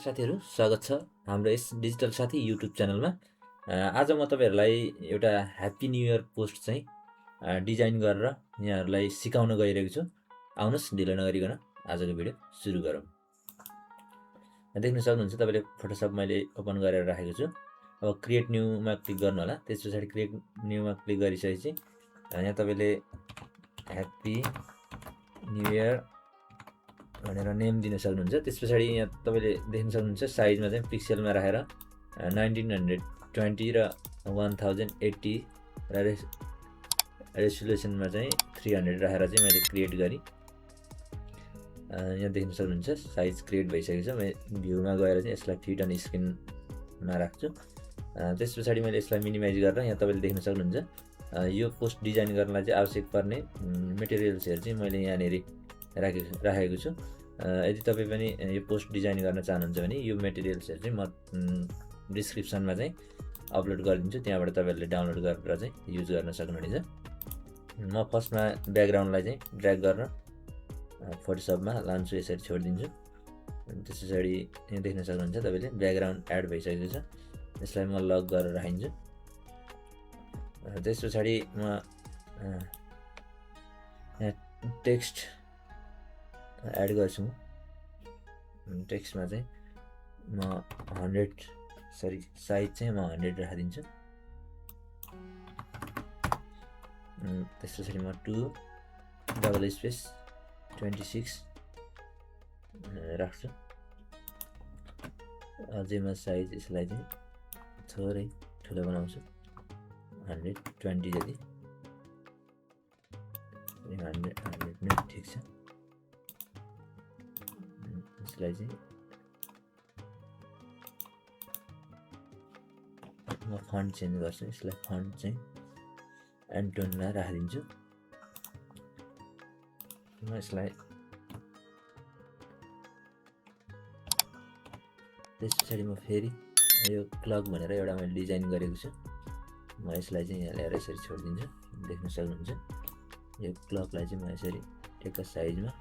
साथीहरू स्वागत छ हाम्रो यस डिजिटल साथी युट्युब च्यानलमा। आज म तपाईँहरूलाई एउटा ह्याप्पी न्यु इयर पोस्ट चाहिँ डिजाइन गरेर यहाँहरूलाई सिकाउन गइरहेको छु। आउनुहोस् ढिलो नगरिकन आजको भिडियो सुरु गरौँ। देख्न सक्नुहुन्छ तपाईँले फोटोसप मैले ओपन गरेर राखेको छु। अब क्रिएट न्यूमा क्लिक गर्नु होला। त्यस पछाडि क्रिएट न्यूमा क्लिक गरिसकेपछि यहाँ तपाईँले ह्याप्पी न्यु इयर भनेर नेम दिन सक्नुहुन्छ। त्यस पछाडि यहाँ तपाईँले देख्न सक्नुहुन्छ साइजमा चाहिँ पिक्सेलमा राखेर 1920 र 1080 र रेसोल्युसनमा चाहिँ 300 राखेर चाहिँ मैले क्रिएट गरेँ। यहाँ देख्न सक्नुहुन्छ साइज क्रिएट भइसकेको छ। म भ्यूमा गएर चाहिँ यसलाई फिट अन स्क्रिनमा राख्छु। त्यस पछाडि मैले यसलाई मिनिमाइज गरेर यहाँ तपाईँले देख्न सक्नुहुन्छ यो पोस्ट डिजाइन गर्नलाई चाहिँ आवश्यक पर्ने मेटेरियल्सहरू चाहिँ मैले यहाँनिर राखेको छु। यदि तपाईँ पनि यो पोस्ट डिजाइन गर्न चाहनुहुन्छ भने यो मेटेरियल्सहरू चाहिँ म डिस्क्रिप्सनमा चाहिँ अपलोड गरिदिन्छु। त्यहाँबाट तपाईँहरूले डाउनलोड गरेर चाहिँ युज गर्न सक्नुहुनेछ। म फर्स्टमा ब्याकग्राउन्डलाई चाहिँ ड्र्याग गरेर फोटोसपमा लान्छु, यसरी छोडिदिन्छु। त्यस पछाडि यहाँ देख्न सक्नुहुन्छ तपाईँले ब्याकग्राउन्ड एड भइसकेको छ। यसलाई म लक गरेर राखिन्छु। त्यस पछाडि म टेक्स्ट एड गर्छु। टेक्स्टमा चाहिँ म 100 साइज चाहिँ म 100 राखिदिन्छु। त्यस पछाडि म 2 राख्छु। अझै म साइज यसलाई चाहिँ थोरै ठुलो बनाउँछु, 120 जति। 100 नै ठिक छ। यसलाई चाहिँ म फन्ट चेन्ज गर्छु। यसलाई फन्ट चाहिँ एन्टोनमा राखिदिन्छु। म यसलाई त्यस पछाडि म फेरि यो क्लक भनेर एउटा मैले डिजाइन गरेको छु। म यसलाई चाहिँ यहाँ ल्याएर यसरी छोडिदिन्छु। देख्न सक्नुहुन्छ यो क्लकलाई चाहिँ म यसरी ठिक्क साइजमा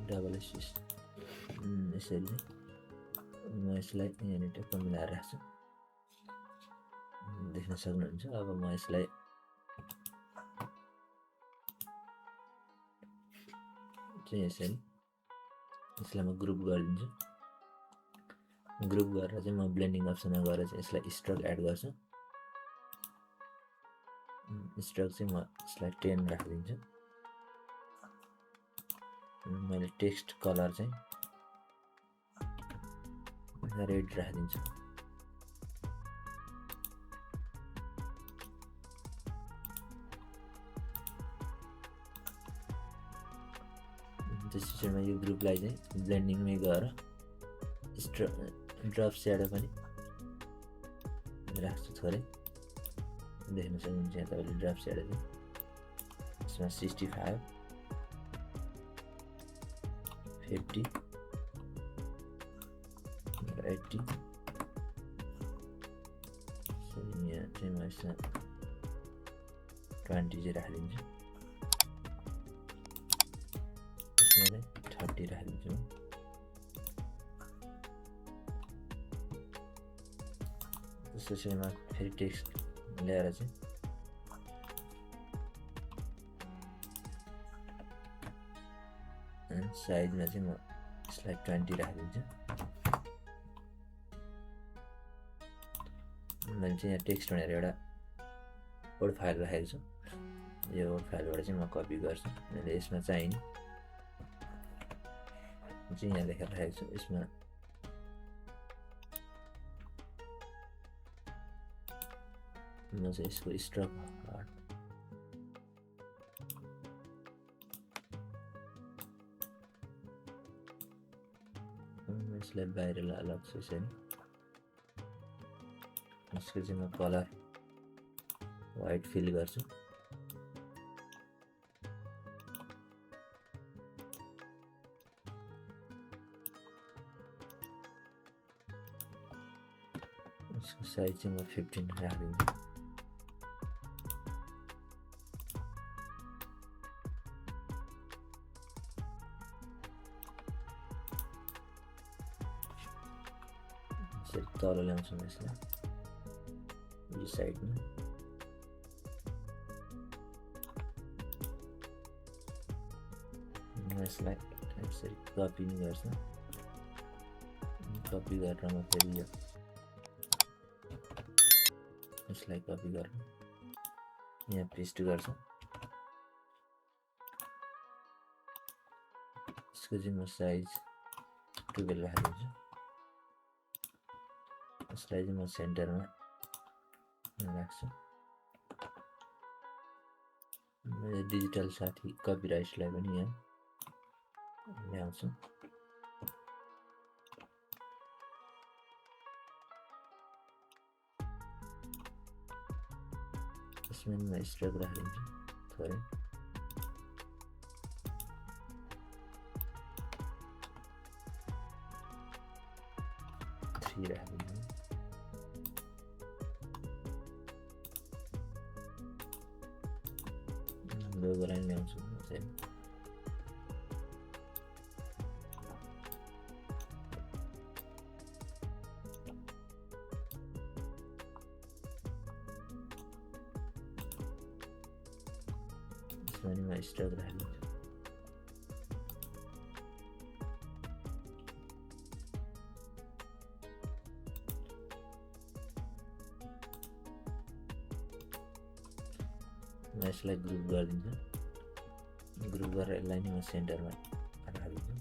डबल स्पेस यसरी म यसलाई यहाँनिर टक्क मिलाएर राख्छु। देख्न सक्नुहुन्छ। अब म यसलाई चाहिँ यसलाई म ग्रुप गरिदिन्छु। ग्रुप गरेर चाहिँ म ब्लेन्डिङ अप्सनमा गएर चाहिँ यसलाई स्ट्रोक एड गर्छु। स्ट्रोक चाहिँ म यसलाई 10 राखिदिन्छु। मैले टेक्स्ट कलर चाहिँ रेड राखिदिन्छु। त्यसपछि म यो ग्रुपलाई चाहिँ ब्लेन्डिङमै गएर ड्रप स्याडो पनि राख्छु थोरै। देख्न सक्नुहुन्छ यहाँ तपाईँले ड्रप स्याडो चाहिँ यसमा 65, 50 र 80। यहाँ चाहिँ म यसमा 20 चाहिँ राखिदिन्छु। यसमा चाहिँ 30 राखिदिन्छु। त्यसपछि म फेरि टेक्स्ट ल्याएर चाहिँ साइजमा चाहिँ म यसलाई 20 राखिदिन्छु। मैले चाहिँ यहाँ टेक्स्ट भनेर एउटा वर्ड फाइल राखेको छु। यो वर्ड फाइलबाट चाहिँ म कपी गर्छु। मैले यसमा चाहिने चाहिँ यहाँ लेखेर राखेको छु। यसमा म चाहिँ यसको स्ट्रोक यसलाई बाहिर लाग्छु। यसरी यसको चाहिँ म कलर वाइट फिल गर्छु। यसको साइज चाहिँ म 15 राखिदिन्छु। यसरी तल ल्याउँछौँ यसलाई यो साइडमा। यसलाई यसरी कपी गर्छु। कपी गरेर म फेरि यो यसलाई कपी गरेर यहाँ पेस्ट गर्छु। यसको चाहिँ म साइज 12 राखिदिन्छु। यसलाई चाहिँ म सेन्टरमा राख्छु। मेरो डिजिटल साथी कपिराइटलाई पनि यहाँ ल्याउँछु। यसमा म स्ट्रोक राखिदिन्छु थोरै। राखिदिन्छु। लोगो लाइन ल्याउँछु चाहिँ यसमा म स्ट्रोक राखिदिन्छु। म यसलाई ग्रुप गरिदिन्छु। ग्रुप गरेर यसलाई नि म सेन्टरमा राखिदिन्छु।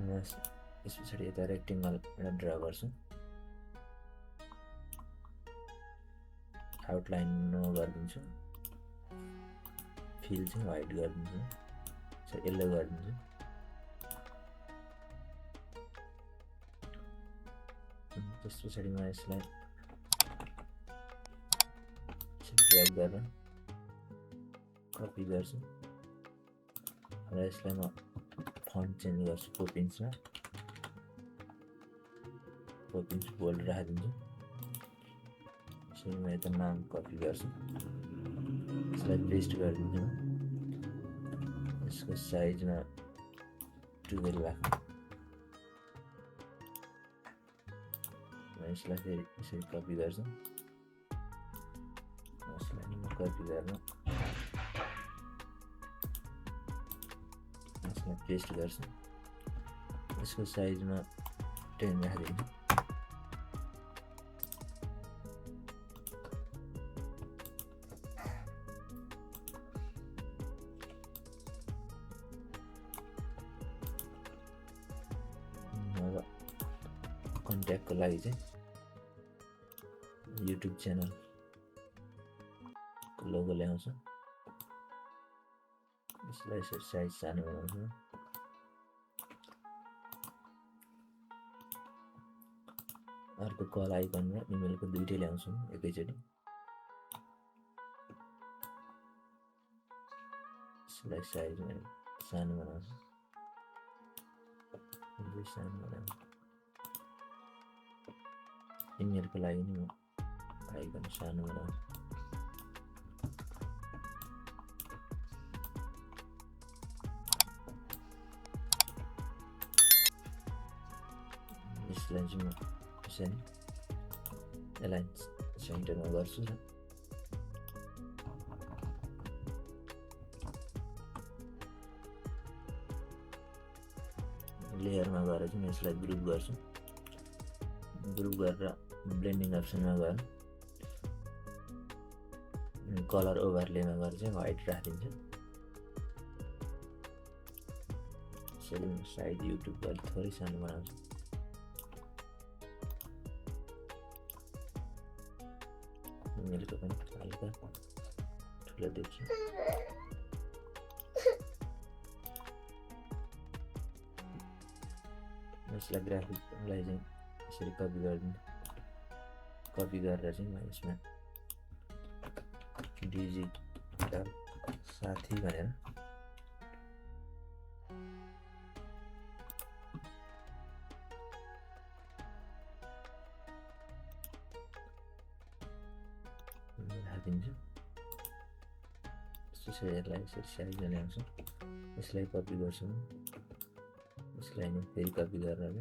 म यस पछाडि यता रेक्टेङ्गल एउटा ड्रा गर्छु। आउटलाइन नो गरिदिन्छु। फिल चाहिँ वाइट गरिदिन्छु। येल्लो गरिदिन्छु। त्यस पछाडि म यसलाई ड्र्याग गरेर कपी गर्छु र यसलाई म फन्ट चेन्ज गर्छु 4 इन्चमा। 4 इन्च बोल्ड राखिदिन्छु। यसरी म यता नाम कपी गर्छु। यसलाई पेस्ट गरिदिन्छु। यसको साइजमा 12 राख्छु। म यसलाई फेरि यसरी कपी गर्छु। यसलाई नि म कपी गरेर यसलाई पेस्ट गर्छु। यसको साइजमा 10 राखिदिन्छु। अब कन्ट्याक्टको लागि चाहिँ युट्युब च्यानल लोगो ल्याउँछु। यसलाई साइज सानो बनाउँछु। अर्को कल आइकनमा इमेलको दुईटै ल्याउँछु एकैचोटि। यसलाई साइज सानो बनाउँछु। सानो बनाउँछु। इमेलको लागि नि म आइकन सानो बनाउँछु। यसलाई चाहिँ म यसरी एलाइन सेन्टरमा गर्छु र लेयरमा गएर चाहिँ म यसलाई ग्रुप गर्छु। ग्रुप गरेर ब्लेन्डिङ अप्सनमा गएर कलर ओभरलेमा गएर चाहिँ वाइट राखिदिन्छु। यसरी म साइड युट्युबको अलिक थोरै सानो बनाउँछु। इमेलको पनि हल्का ठुलो देख्छु। यसलाई ग्राफिकलाई चाहिँ यसरी कपी गरिदिन्छु। कपी गरेर चाहिँ म यसमा डिजिटल साथी भनेर यसलाई यसरी साइजमा ल्याउँछु, यसलाई कपी गर्छु, यसलाई नि फेरि कपी गरेर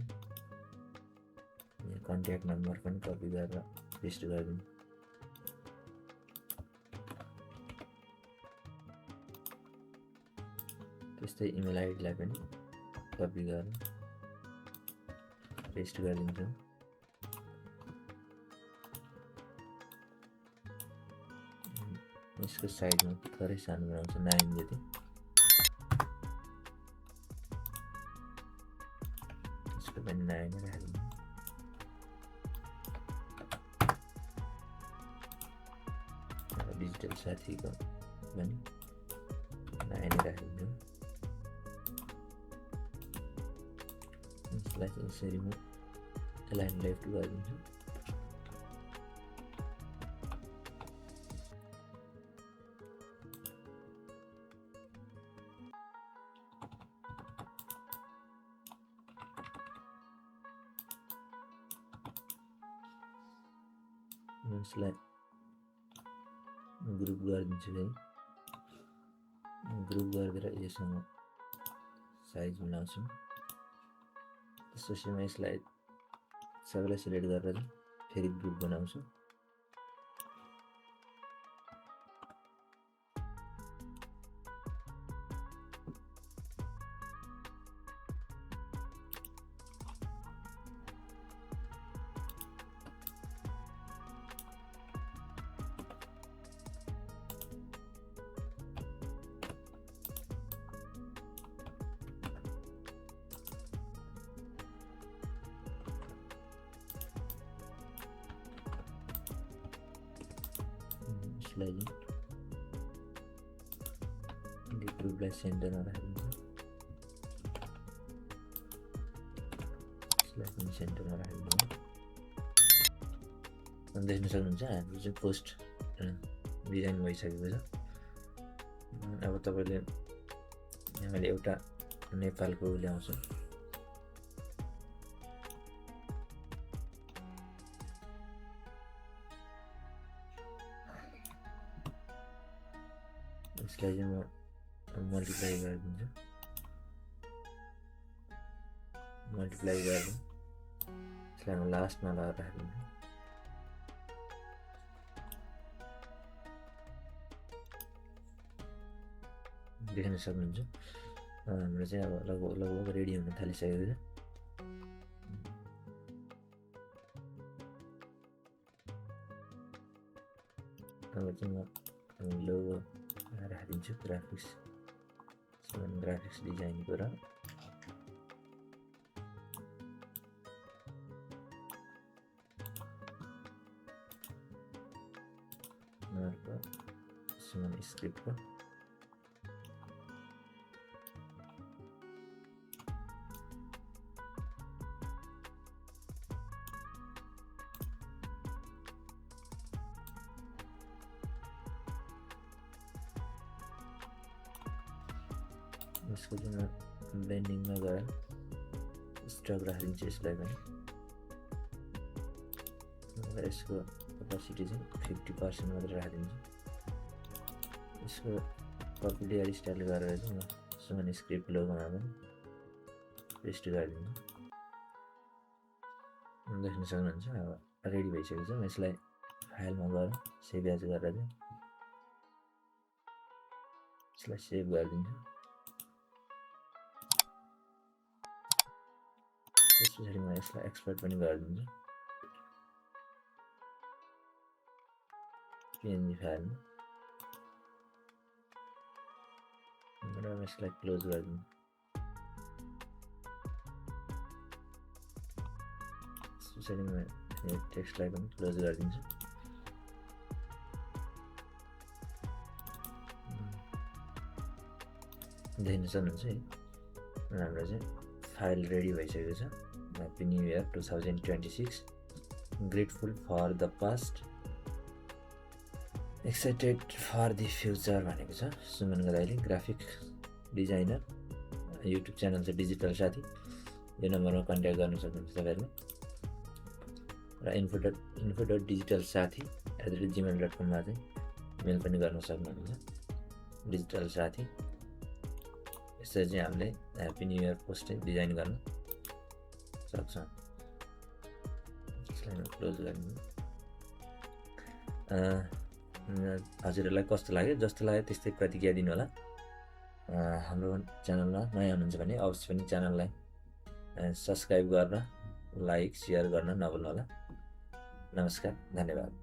यहाँ कन्ट्याक्ट नम्बर पनि कपी गरेर पेस्ट गरिदिन्छु। त्यस्तै इमेल आइडीलाई पनि कपी गरेर पेस्ट गरिदिन्छु। यसको साइडमा थोरै सानो बनाउँछु, 9 जति। यसको पनि 9 राखिदिन्छु। डिजिटल साथीको पनि 9 राखिदिन्छु। यसलाई चाहिँ यसरी म एलाइन लेफ्ट गरिदिन्छु। यसलाई ग्रुप गरिदिन्छु है, ग्रुप गरिदिएर यससँग साइज मिलाउँछु। त्यसपछि म यसलाई सबैलाई सिलेक्ट गरेर फेरि ग्रुप बनाउँछु। यसलाई ग्रुपलाई सेन्टरमा राखिदिन्छ, यसलाई पनि सेन्टरमा राखिदिन्छ। देख्न सक्नुहुन्छ हाम्रो चाहिँ पोस्ट डिजाइन भइसकेको छ। अब तपाईँले यहाँ मैले एउटा नेपालको ल्याउँछु, यसलाई चाहिँ म मल्टिप्लाई गरिदिन्छु। मल्टिप्लाई गरेर यसलाई म लास्टमा लगाएर राखिदिन्छु। देख्न सक्नुहुन्छ हाम्रो चाहिँ अब लगभग रेडी हुन थालिसकेको छ। अब चाहिँ म लोगो राखिदिन्छु, ग्राफिक्स डिजाइनको र स्क्रिप्टको यसको चाहिँ ब्लेन्डिङमा गएर स्ट्रोक राखिदिन्छु। यसलाई पनि यसको कपेसिटी चाहिँ 50% मात्र राखिदिन्छु। यसको कपी लेयर स्टाइल गरेर चाहिँ म सुमन स्क्रिप्ट लोगोमा पनि पेस्ट गरिदिन्छु। देख्न सक्नुहुन्छ अब रेडी भइसकेको छ। म यसलाई फाइलमा गएर सेभ एज गरेर चाहिँ यसलाई सेभ गरिदिन्छु। त्यस पछाडि म यसलाई एक्सपोर्ट पनि गरिदिन्छु PNG फाइलमा। र म यसलाई क्लोज गरिदिन्छु। त्यस पछाडि म टेक्स्टलाई पनि क्लोज गरिदिन्छु। देख्न सक्नुहुन्छ है हाम्रो चाहिँ फाइल रेडी भइसकेको छ। Happy new year 2026, grateful for the past, excited for the future भनेको छ सुमन गदाईले, ग्राफिक डिजाइनर। युट्युब च्यानल चाहिँ डिजिटल साथी। यो नम्बरमा कन्ट्याक्ट गर्न सक्नुहुन्छ तपाईँहरूले। र info.digitalsathi@gmail.com मा चाहिँ मेल पनि गर्न सक्नुहुन्छ। डिजिटल साथी। यसरी चाहिँ हामीले ह्याप्पी न्यु इयर पोस्ट चाहिँ डिजाइन गर्न सक्छौँ। यसलाई क्लोज गरिदिनु। हजुरहरूलाई कस्तो लाग्यो? जस्तो लाग्यो त्यस्तै प्रतिक्रिया दिनु होला। हाम्रो च्यानलमा नयाँ हुनुहुन्छ भने अवश्य पनि च्यानललाई सब्सक्राइब गर्न, लाइक, सेयर गर्न नभुल्नु होला। नमस्कार, धन्यवाद।